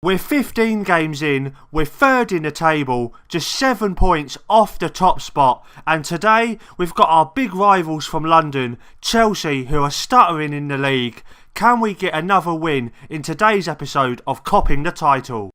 We're 15 games in, we're third in the table, just 7 points off the top spot, and today we've got our big rivals from London, Chelsea, who are stuttering in the league. Can we get another win in today's episode of Kopping the Title?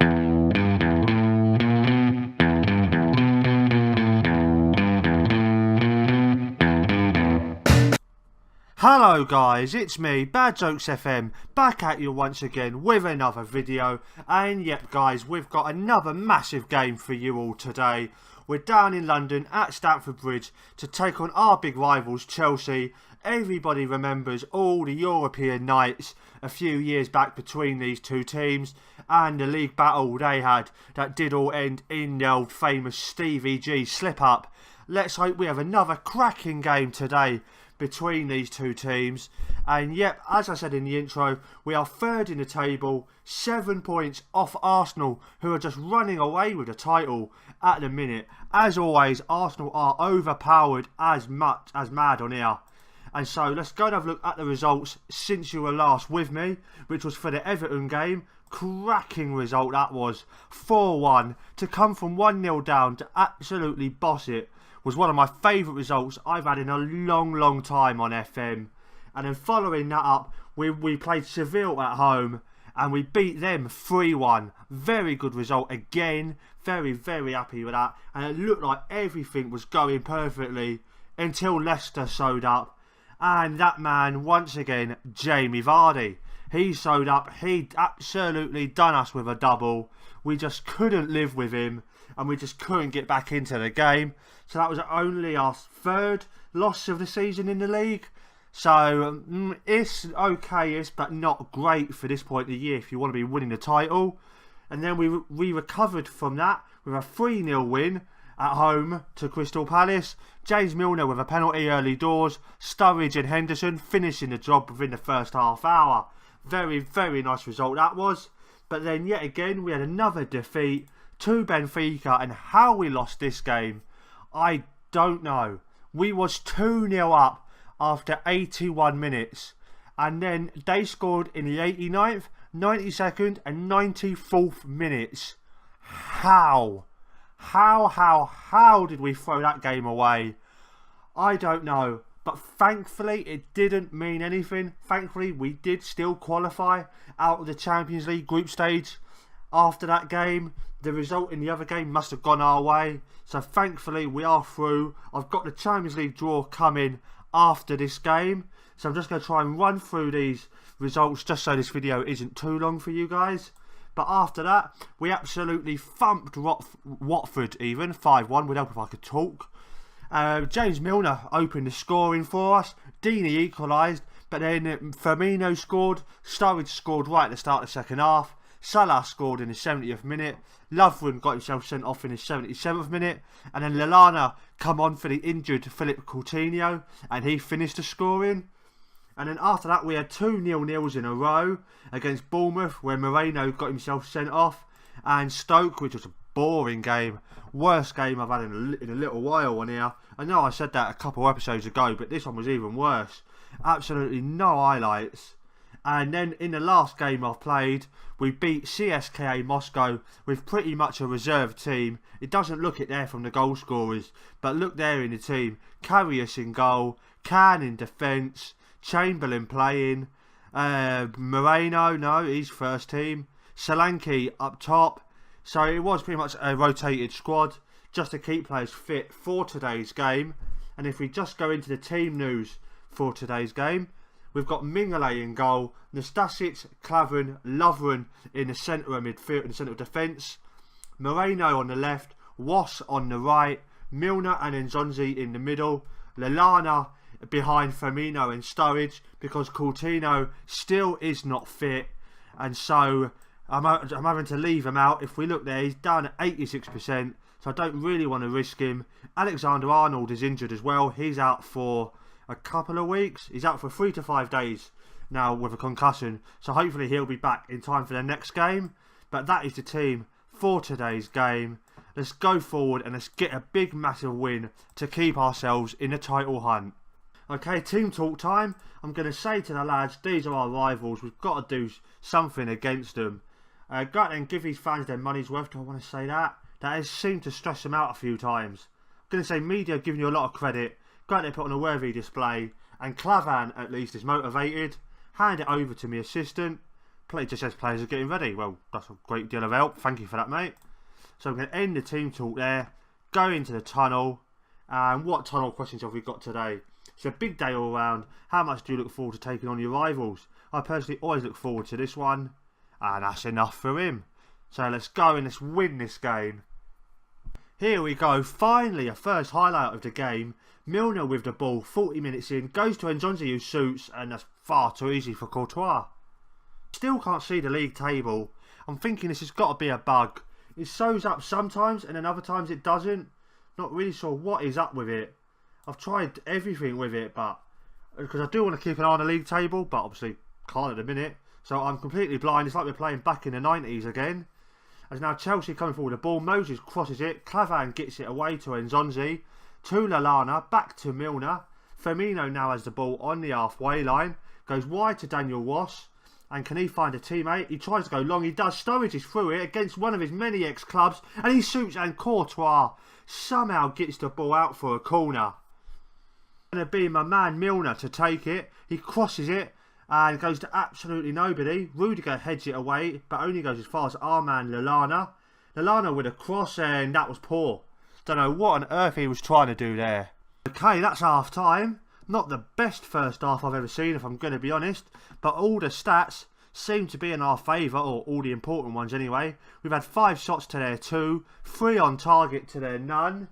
Hello guys, it's me, Bad Jokes FM, back at you once again with another video. And yep guys, we've got another massive game for you all today. We're down in London at Stamford Bridge to take on our big rivals Chelsea. Everybody remembers all the European nights a few years back between these two teams and the league battle they had that did all end in the old famous Stevie G slip up. Let's hope we have another cracking game today between these two teams. And yep, as I said in the intro, we are third in the table, 7 points off Arsenal, who are just running away with the title at the minute. As always, Arsenal are overpowered as much as mad on here. And so let's go and have a look at the results since you were last with me, which was for the Everton game. Cracking result that was, 4-1. To come from 1-0 down to absolutely boss it was one of my favourite results I've had in a long time on FM. And then following that up, we played Seville at home and we beat them 3-1. Very good result again. Very happy with that. And it looked like everything was going perfectly until Leicester showed up. And that man, once again, Jamie Vardy. He showed up. He'd absolutely done us with a double. We just couldn't live with him. And we just couldn't get back into the game. So that was only our third loss of the season in the league. So it's okay, but not great for this point of the year if you want to be winning the title. And then we recovered from that with a 3-0 win at home to Crystal Palace. James Milner with a penalty early doors. Sturridge and Henderson finishing the job within the first half hour. Very nice result that was. But then yet again we had another defeat to Benfica, and how we lost this game, I don't know. We was 2-0 up after 81 minutes, and then they scored in the 89th, 92nd and 94th minutes. How did we throw that game away? I don't know, but thankfully it didn't mean anything. Thankfully we did still qualify out of the Champions League group stage after that game. The result in the other game must have gone our way, so thankfully we are through. I've got the Champions League draw coming after this game, so I'm just going to try and run through these results just so this video isn't too long for you guys. But after that, we absolutely thumped Watford even, 5-1, would help if I could talk. James Milner opened the scoring for us, Deeney equalised, but then Firmino scored, Sturridge scored right at the start of the second half. Salah scored in the 70th minute. Lovren got himself sent off in the 77th minute. And then Lallana come on for the injured Philippe Coutinho, and he finished the scoring. And then after that we had 2 0-0s in a row against Bournemouth, where Moreno got himself sent off, and Stoke, which was a boring game. Worst game I've had in a little while on here. I know I said that a couple of episodes ago, but this one was even worse. Absolutely no highlights. And then in the last game I've played, we beat CSKA Moscow with pretty much a reserve team. It doesn't look it there from the goal scorers, but look there in the team. Karius in goal, Can in defence, Chamberlain playing, Moreno, no, he's first team, Solanke up top. So it was pretty much a rotated squad just to keep players fit for today's game. And if we just go into the team news for today's game, we've got Mignolet in goal, Nastasic, Clavin, Lovren in the centre of midfield, in the centre of defence, Moreno on the left, Was on the right, Milner and Nzonzi in the middle, Lallana behind Firmino and Sturridge because Coutinho still is not fit, and so I'm having to leave him out. If we look there, he's down at 86%, so I don't really want to risk him. Alexander-Arnold is injured as well. He's out for a couple of weeks. He's out for 3 to 5 days now with a concussion, so hopefully he'll be back in time for the next game. But that is the team for today's game. Let's go forward and let's get a big massive win to keep ourselves in the title hunt. Okay, team talk time. I'm going to say to the lads, these are our rivals. We've got to do something against them. Go out there and give these fans their money's worth. Do I want to say that? That has seemed to stress them out a few times. I'm going to say media giving you a lot of credit. Go out there, put on a worthy display. And Clavan, at least, is motivated. Hand it over to my assistant. Play just as players are getting ready. Well, that's a great deal of help. Thank you for that, mate. So I'm going to end the team talk there. Go into the tunnel. And what tunnel questions have we got today? It's a big day all round. How much do you look forward to taking on your rivals? I personally always look forward to this one. And that's enough for him. So let's go and let's win this game. Here we go. Finally, a first highlight of the game. Milner with the ball, 40 minutes in. Goes to Nzonzi who shoots. And that's far too easy for Courtois. Still can't see the league table. I'm thinking this has got to be a bug. It shows up sometimes and then other times it doesn't. Not really sure what is up with it. I've tried everything with it, but because I do want to keep an eye on the league table, but obviously can't at the minute. So I'm completely blind. It's like we're playing back in the 90s again. As now Chelsea coming forward the ball. Moses crosses it. Clavan gets it away to Nzonzi. To Lallana. Back to Milner. Firmino now has the ball on the halfway line. Goes wide to Daniel Ross. And can he find a teammate? He tries to go long. He does. Sturridge is through it against one of his many ex-clubs. And he shoots, and Courtois somehow gets the ball out for a corner. Going to be my man Milner to take it. He crosses it and goes to absolutely nobody. Rudiger heads it away, but only goes as far as our man Lallana. Lallana with a cross, and that was poor. Don't know what on earth he was trying to do there. Okay, that's half time. Not the best first half I've ever seen, if I'm going to be honest. But all the stats seem to be in our favour, or all the important ones anyway. We've had 5 shots to their 2, 3 on target to their none,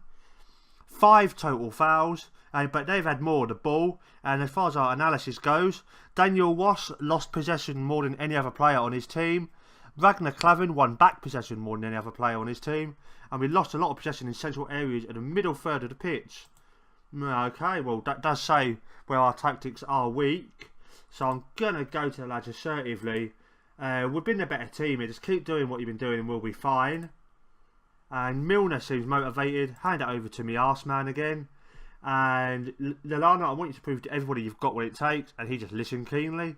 5 total fouls. But they've had more of the ball. And as far as our analysis goes, Daniel Ross lost possession more than any other player on his team. Ragnar Klavan won back possession more than any other player on his team. And we lost a lot of possession in central areas at the middle third of the pitch. Okay, well that does say where our tactics are weak. So I'm going to go to the lads assertively. We've been the better team here. Just keep doing what you've been doing and we'll be fine. And Milner seems motivated. Hand it over to me arse man again. And Lallana, I want you to prove to everybody you've got what it takes. And he just listened keenly.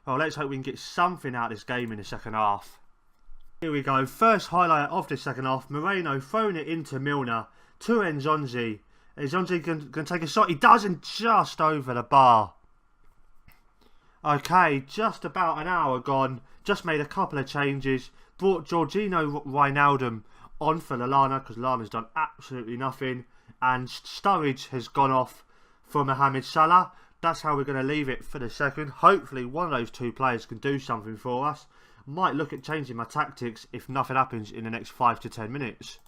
Well, let's hope we can get something out of this game in the second half. Here we go. First highlight of the second half. Moreno throwing it into Milner. To Nzonzi. Nzonzi going to take a shot. He does, and just over the bar. Okay, just about an hour gone. Just made a couple of changes. Brought Georgino Wijnaldum on for Lallana, because Lallana's done absolutely nothing. And Sturridge has gone off for Mohamed Salah. That's how we're going to leave it for the second. Hopefully one of those 2 players can do something for us. Might look at changing my tactics if nothing happens in the next 5 to 10 minutes.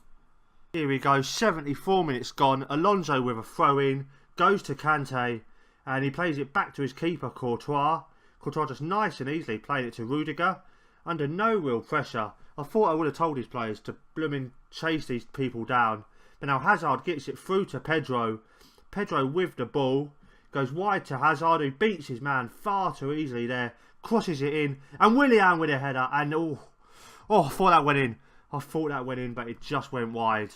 Here we go, 74 minutes gone. Alonso with a throw in. Goes to Kante. And he plays it back to his keeper, Courtois. Courtois just nice and easily playing it to Rudiger. Under no real pressure. I thought I would have told his players to blooming chase these people down. But now Hazard gets it through to Pedro. Pedro with the ball. Goes wide to Hazard, who beats his man far too easily there. Crosses it in. And Willian with a header. And oh, I thought that went in. I thought that went in, but it just went wide.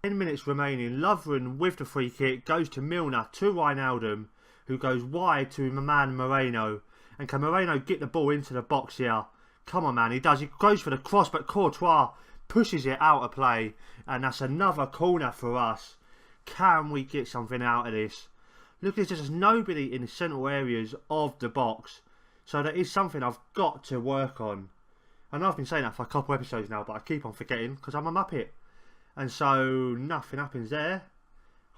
10 minutes remaining. Lovren with the free kick. Goes to Milner, to Wijnaldum, who goes wide to my man Moreno. And can Moreno get the ball into the box here? Come on, man. He does. He goes for the cross, but Courtois pushes it out of play. And that's another corner for us. Can we get something out of this? Look, there's just nobody in the central areas of the box. So that is something I've got to work on. I know I've been saying that for a couple of episodes now, but I keep on forgetting because I'm a muppet. And so nothing happens there.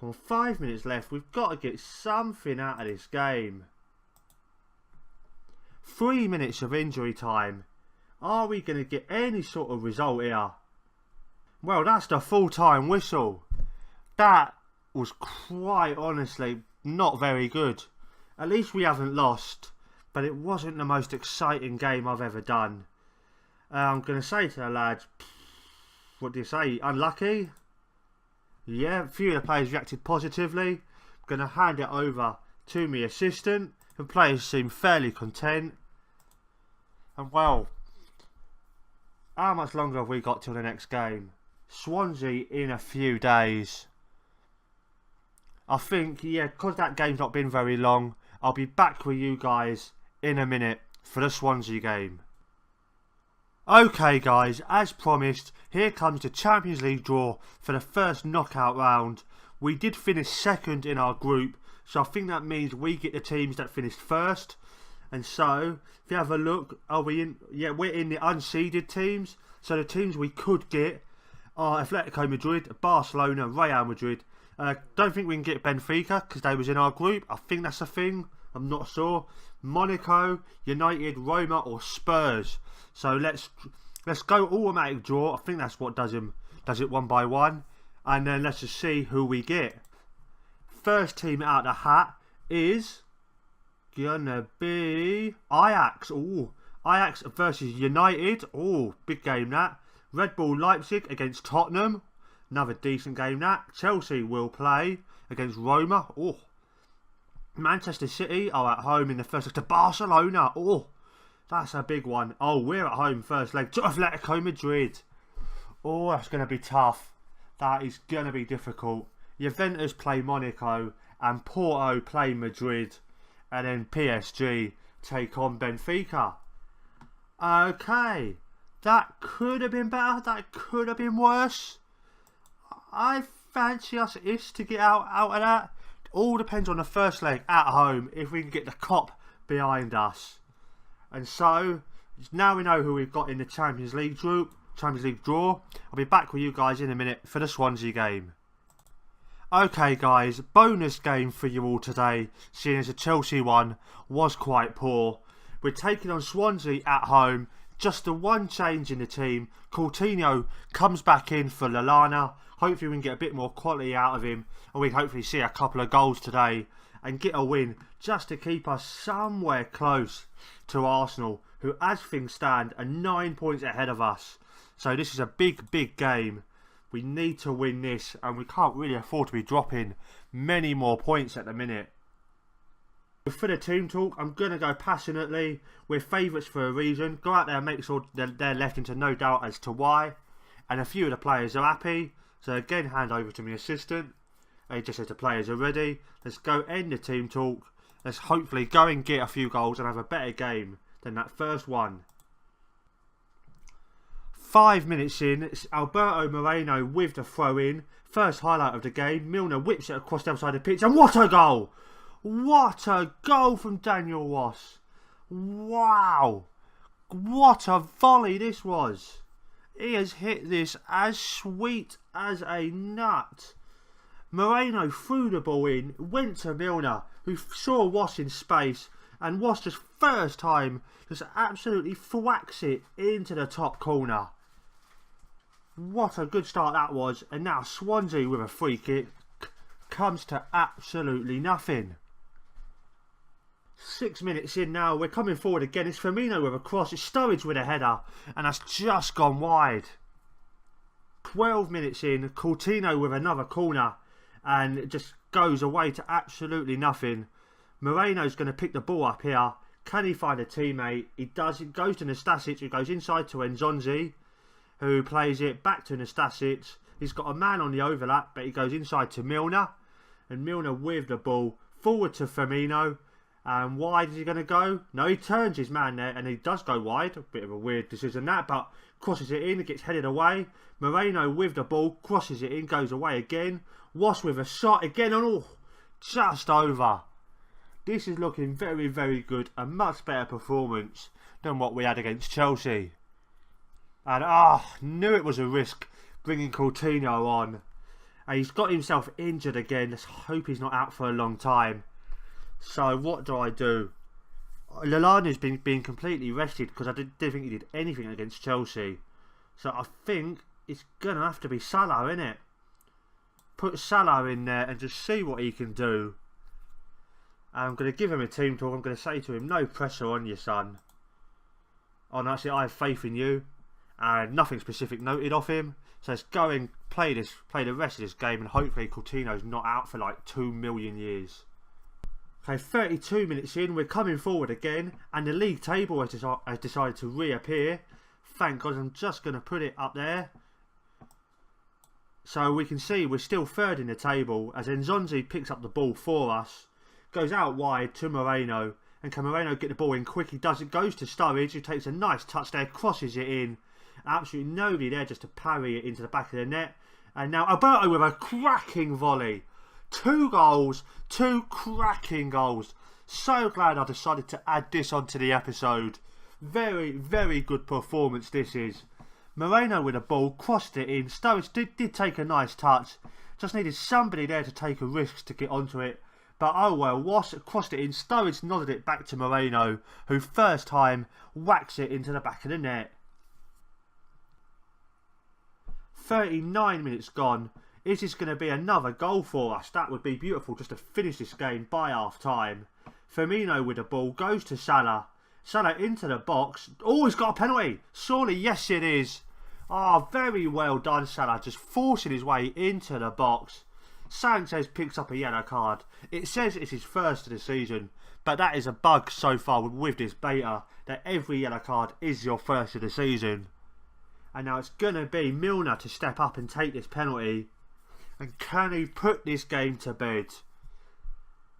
Come on, 5 minutes left. We've got to get something out of this game. 3 minutes of injury time. Are we going to get any sort of result here? Well, that's the full-time whistle. That was quite honestly not very good. At least we haven't lost. But it wasn't the most exciting game I've ever done. I'm going to say to the lads, what do you say? Unlucky? Yeah, a few of the players reacted positively. I'm going to hand it over to my assistant. The players seem fairly content. And well, how much longer have we got till the next game? Swansea in a few days. I think, yeah, because that game's not been very long, I'll be back with you guys in a minute for the Swansea game. Okay guys, as promised, here comes the Champions League draw for the first knockout round. We did finish second in our group, so I think that means we get the teams that finished first. And so, if you have a look, are we in? Yeah, we're in the unseeded teams. So the teams we could get are Atletico Madrid, Barcelona, Real Madrid. Don't think we can get Benfica because they was in our group. I think that's a thing. I'm not sure. Monaco, United, Roma, or Spurs. So let's go automatic draw. I think that's what does it one by one, and then let's just see who we get. First team out of the hat is gonna be Ajax. Ooh, Ajax versus United. Ooh, big game that. Red Bull Leipzig against Tottenham. Another decent game that. Chelsea will play against Roma. Ooh. Manchester City are at home in the first leg to Barcelona. Oh, that's a big one. Oh, we're at home first leg to Atletico Madrid. Oh, that's going to be tough. That is going to be difficult. Juventus play Monaco and Porto play Madrid. And then PSG take on Benfica. Okay. That could have been better. That could have been worse. I fancy us to get out of that. All depends on the first leg at home, if we can get the Kop behind us. And so, now we know who we've got in the Champions League draw. I'll be back with you guys in a minute for the Swansea game. Okay guys, bonus game for you all today, seeing as the Chelsea one was quite poor. We're taking on Swansea at home. Just the one change in the team. Coutinho comes back in for Lallana. Hopefully we can get a bit more quality out of him, and we can hopefully see a couple of goals today and get a win just to keep us somewhere close to Arsenal, who as things stand are 9 points ahead of us. So this is a big game. We need to win this, and we can't really afford to be dropping many more points at the minute. For the team talk, I'm going to go passionately. We're favourites for a reason. Go out there and make sure they're left into no doubt as to why. And a few of the players are happy. So again, hand over to my assistant. He just said the players are ready. Let's go end the team talk. Let's hopefully go and get a few goals and have a better game than that first one. 5 minutes in, it's Alberto Moreno with the throw in. First highlight of the game. Milner whips it across the other side of the pitch, and what a goal! What a goal from Daniel Ross. Wow. What a volley this was. He has hit this as sweet as a nut. Moreno threw the ball in, went to Milner, who saw Ross in space, and Ross just first time just absolutely thwacks it into the top corner. What a good start that was. And now Swansea with a free kick comes to absolutely nothing. 6 minutes in now, we're coming forward again. It's Firmino with a cross, it's Sturridge with a header, and that's just gone wide. 12 minutes in, Coutinho with another corner, and it just goes away to absolutely nothing. Moreno's going to pick the ball up here. Can he find a teammate? He does. It goes to Nastasic, who goes inside to Nzonzi, who plays it back to Nastasic. He's got a man on the overlap, but he goes inside to Milner, and Milner with the ball forward to Firmino. And wide is he going to go? No, he turns his man there, and he does go wide. A bit of a weird decision that, but crosses it in. It gets headed away. Moreno with the ball, crosses it in, goes away again. Ross with a shot again, and oh, just over. This is looking very good. A much better performance than what we had against Chelsea. And knew it was a risk bringing Coutinho on. And he's got himself injured again. Let's hope he's not out for a long time. So what do? Lallana's been completely rested because I didn't think he did anything against Chelsea. So I think it's going to have to be Salah, innit? Put Salah in there and just see what he can do. I'm going to give him a team talk. I'm going to say to him, no pressure on you, son. Honestly, I have faith in you. And nothing specific noted off him. So let's go and play the rest of this game, and hopefully Coutinho's not out for like 2 million years. Okay, 32 minutes in, we're coming forward again, and the league table has decided to reappear. Thank God. I'm just going to put it up there. So we can see we're still third in the table as Nzonzi picks up the ball for us. Goes out wide to Moreno, And can Moreno get the ball in quick? He does. It goes to Sturridge, who takes a nice touch there, crosses it in. Absolutely nobody there just to parry it into the back of the net. And now Alberto with a cracking volley. 2 goals, 2 cracking goals. So glad I decided to add this onto the episode. Very, very good performance this is. Moreno with the ball, crossed it in. Sturridge did take a nice touch. Just needed somebody there to take a risk to get onto it. But oh well, Wass crossed it in. Sturridge nodded it back to Moreno, who first time whacks it into the back of the net. 39 minutes gone. Is this going to be another goal for us? That would be beautiful just to finish this game by half time. Firmino with the ball goes to Salah. Salah into the box. Oh, he's got a penalty. Surely, yes it is. Ah, very well done, Salah. Just forcing his way into the box. Sanchez picks up a yellow card. It says it's his first of the season, but that is a bug so far with this beta, that every yellow card is your first of the season. And now it's going to be Milner to step up and take this penalty. And can he put this game to bed?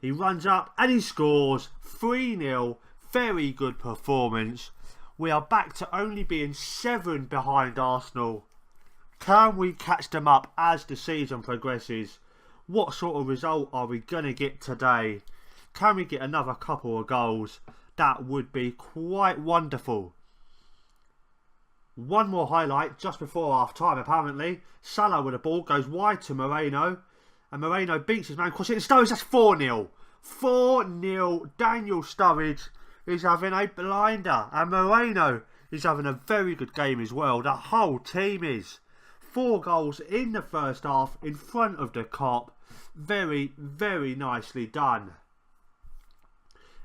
He runs up and he scores. 3-0. Very good performance. We are back to only being 7 behind Arsenal. Can we catch them up as the season progresses? What sort of result are we going to get today? Can we get another couple of goals? That would be quite wonderful. One more highlight just before half time apparently. Salah with the ball goes wide to Moreno. And Moreno beats his man, crossing it to Sturridge. That's 4-0. 4-0. Daniel Sturridge is having a blinder. And Moreno is having a very good game as well. The whole team is. 4 goals in the first half in front of the Kop. Very, very nicely done.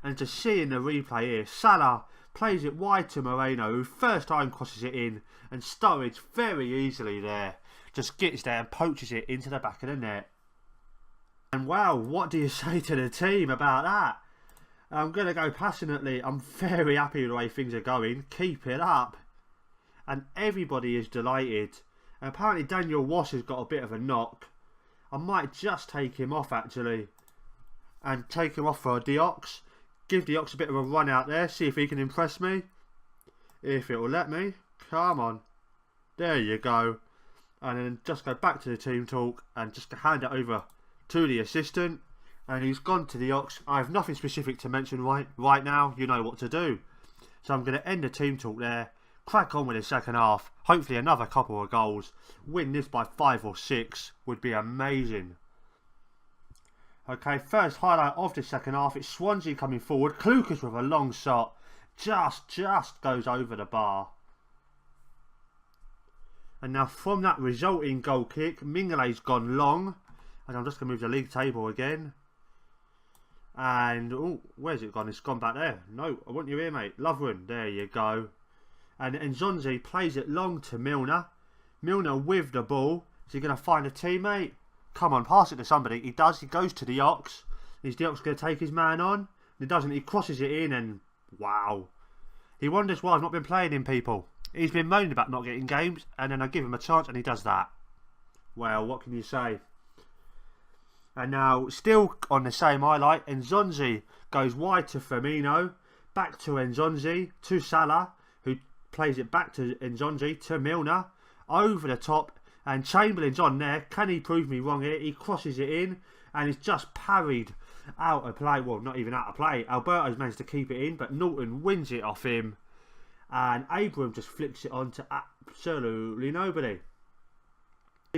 And to see in the replay here, Salah plays it wide to Moreno, who first time crosses it in, and Sturridge very easily there just gets there and poaches it into the back of the net. And wow, what do you say to the team about that? I'm going to go passionately. I'm very happy with the way things are going. Keep it up. And everybody is delighted. And apparently Daniel Wass has got a bit of a knock. I might just take him off actually. And take him off for a Diox. Give Diox a bit of a run out there. See if he can impress me. If it will let me. Come on. There you go. And then just go back to the team talk. And just hand it over to the assistant. And he's gone to Diox. I have nothing specific to mention right now. You know what to do. So I'm going to end the team talk there. Crack on with the second half. Hopefully another couple of goals. Win this by 5 or 6 would be amazing. Okay, first highlight of the second half. It's Swansea coming forward. Klukas with a long shot. Just goes over the bar. And now from that resulting goal kick, Mingale's gone long. And I'm just going to move the league table again. And, oh, where's it gone? It's gone back there. No, I want you here, mate. Lovren, there you go. And Nzonzi plays it long to Milner. Milner with the ball. Is he going to find a teammate? Come on, pass it to somebody. He does. He goes to the Ox. Is the Ox going to take his man on? He doesn't. He crosses it in and wow. He wonders why I've not been playing him, people. He's been moaning about not getting games and then I give him a chance and he does that. Well, what can you say? And now, still on the same highlight, Nzonzi goes wide to Firmino. Back to Nzonzi, to Salah, who plays it back to Nzonzi, to Milner. Over the top. And Chamberlain's on there. Can he prove me wrong here? He crosses it in. And it's just parried out of play. Well, not even out of play. Alberto's managed to keep it in. But Norton wins it off him. And Abraham just flicks it on to absolutely nobody.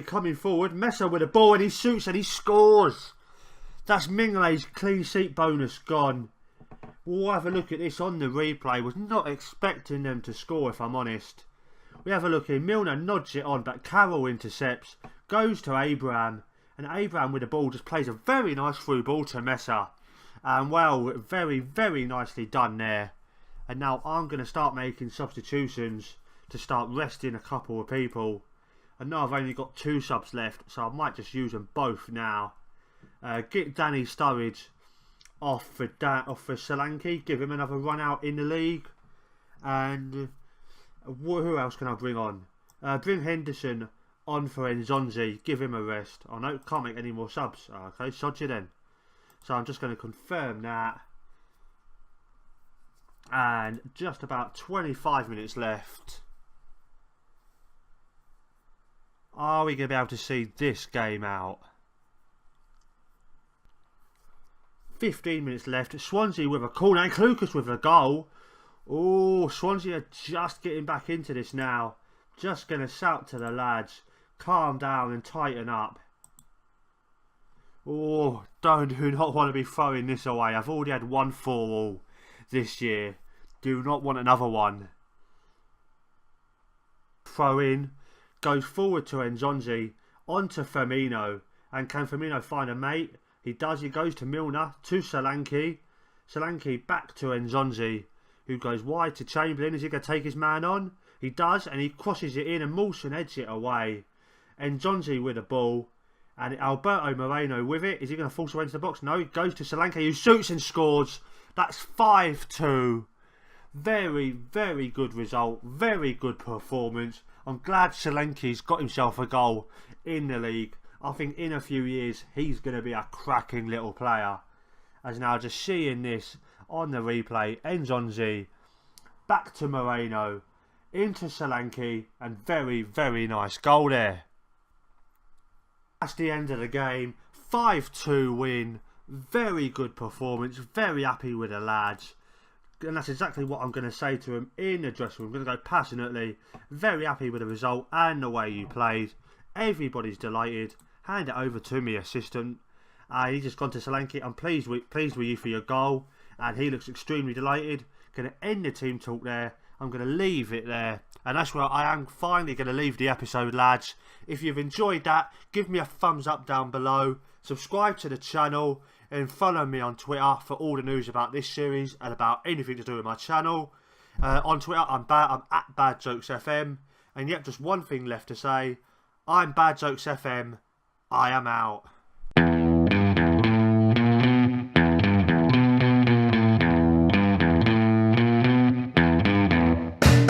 Coming forward. Messer with the ball. And he shoots and he scores. That's Mingale's clean sheet bonus gone. We'll have a look at this on the replay. Was not expecting them to score, if I'm honest. We have a look here. Milner nods it on, but Carroll intercepts. Goes to Abraham. And Abraham with the ball just plays a very nice through ball to Messer. And well, very, very nicely done there. And now I'm going to start making substitutions to start resting a couple of people. And now I've only got 2 subs left, so I might just use them both now. Get Danny Sturridge off for Solanke. Give him another run out in the league. And who else can I bring on? Bring Henderson on for Nzonzi. Give him a rest. Oh no, can't make any more subs. Okay, sod you then. So I'm just going to confirm that. And just about 25 minutes left. Are we going to be able to see this game out? 15 minutes left. Swansea with a corner and Klukas with a goal. Oh, Swansea are just getting back into this now. Just going to shout to the lads. Calm down and tighten up. Oh, do not want to be throwing this away. I've already had 1-4 this year. Do not want another one. Throw in. Goes forward to Nzonzi. On to Firmino. And can Firmino find a mate? He does. He goes to Milner. To Solanke. Solanke back to Nzonzi, who goes wide to Chamberlain. Is he going to take his man on? He does. And he crosses it in. And Mawson heads it away. Nzonzi with the ball. And Alberto Moreno with it. Is he going to force away into the box? No. He goes to Solanke, who shoots and scores. That's 5-2. Very, very good result. Very good performance. I'm glad Solanke's got himself a goal in the league. I think in a few years he's going to be a cracking little player. As now just seeing this on the replay. Nzonzi back to Moreno. Into Solanke. And very, very nice goal there. That's the end of the game. 5-2 win. Very good performance. Very happy with the lads. And that's exactly what I'm going to say to him in the dressing room. I'm going to go passionately. Very happy with the result and the way you played. Everybody's delighted. Hand it over to me assistant. He's just gone to Solanke. I'm pleased with you for your goal. And he looks extremely delighted. Going to end the team talk there. I'm going to leave it there. And that's where I am finally going to leave the episode, lads. If you've enjoyed that, give me a thumbs up down below. Subscribe to the channel. And follow me on Twitter for all the news about this series. And about anything to do with my channel. On Twitter, I'm at BadJokesFM. And yep, just one thing left to say. I'm BadJokesFM. I am out.